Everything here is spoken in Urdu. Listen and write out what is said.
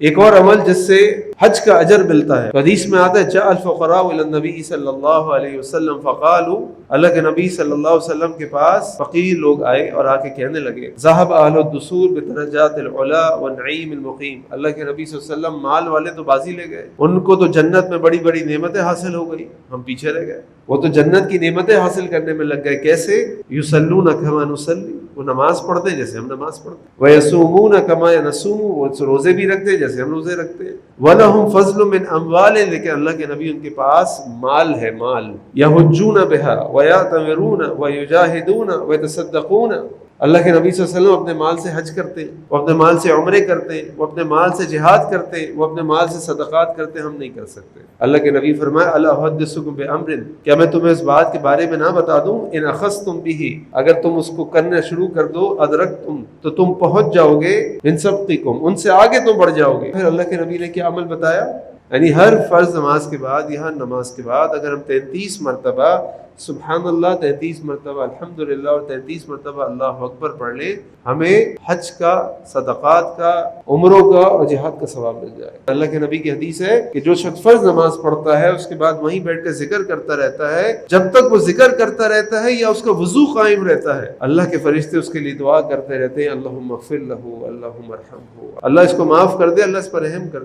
ایک اور عمل جس سے حج کا اجر ملتا ہے، حدیث میں آتا ہے جاء الفقراء الی النبی صلی اللہ علیہ وسلم فقالوا، اللہ کے نبی صلی اللہ علیہ وسلم کے پاس فقیر لوگ آئے اور آ کے کہنے لگے ذهب اہل الدثور بدرجات العلا والنعیم المقیم، اللہ کے نبی صلی اللہ علیہ وسلم مال والے تو بازی لے گئے، ان کو تو جنت میں بڑی بڑی نعمتیں حاصل ہو گئی، ہم پیچھے رہ گئے، وہ تو جنت کی نعمتیں حاصل کرنے میں لگ گئے، کیسے؟ یصلون کما نصلی، وہ نماز پڑھتے ہیں جیسے ہم نماز پڑھتے ہیں، ویصومون کما نصوم، وہ روزے بھی رکھتے ہیں جیسے ہم روزے رکھتے ہیں، وَلَهُمْ فَضْلٌ مِّنْ أَمْوَالٍ، لیکن اللہ کے نبی ان کے پاس مال ہے، مال، يَحُجُّونَ بِهَا وَيَعْتَمِرُونَ وَيُجَاهِدُونَ وَيَتَصَدَّقُونَ، اللہ کے نبی صلی اللہ علیہ وسلم اپنے مال سے حج کرتے ہیں، وہ اپنے مال سے عمرے کرتے ہیں، وہ اپنے مال سے جہاد کرتے ہیں، وہ اپنے مال سے صدقات کرتے ہیں، ہم نہیں کر سکتے۔ اللہ کے نبی فرمایا الا احدثکم بامر، کیا میں تمہیں اس بات کے بارے میں نہ بتا دوں، ان اخذتم به، اگر تم اس کو کرنا شروع کر دو، ادرکتم، تو تم پہنچ جاؤ گے، من سبقکم، ان سے آگے تم بڑھ جاؤ گے۔ پھر اللہ کے نبی نے کیا عمل بتایا، یعنی ہر فرض نماز کے بعد یا ہر نماز کے بعد اگر ہم 33 مرتبہ سبحان اللہ، 33 مرتبہ الحمدللہ اور 33 مرتبہ اللہ اکبر پڑھ لیں، ہمیں حج کا، صدقات کا، عمروں کا اور جہاد کا ثواب مل جائے۔ اللہ کے نبی کی حدیث ہے کہ جو شخص فرض نماز پڑھتا ہے اس کے بعد وہیں بیٹھ کر ذکر کرتا رہتا ہے، جب تک وہ ذکر کرتا رہتا ہے یا اس کا وضو قائم رہتا ہے، اللہ کے فرشتے اس کے لیے دعا کرتے رہتے ہیں اللہم اغفر لہ، اللہم ارحمہ، اللہ اس کو معاف کر دے، اللہ اس پر رحم کر دے۔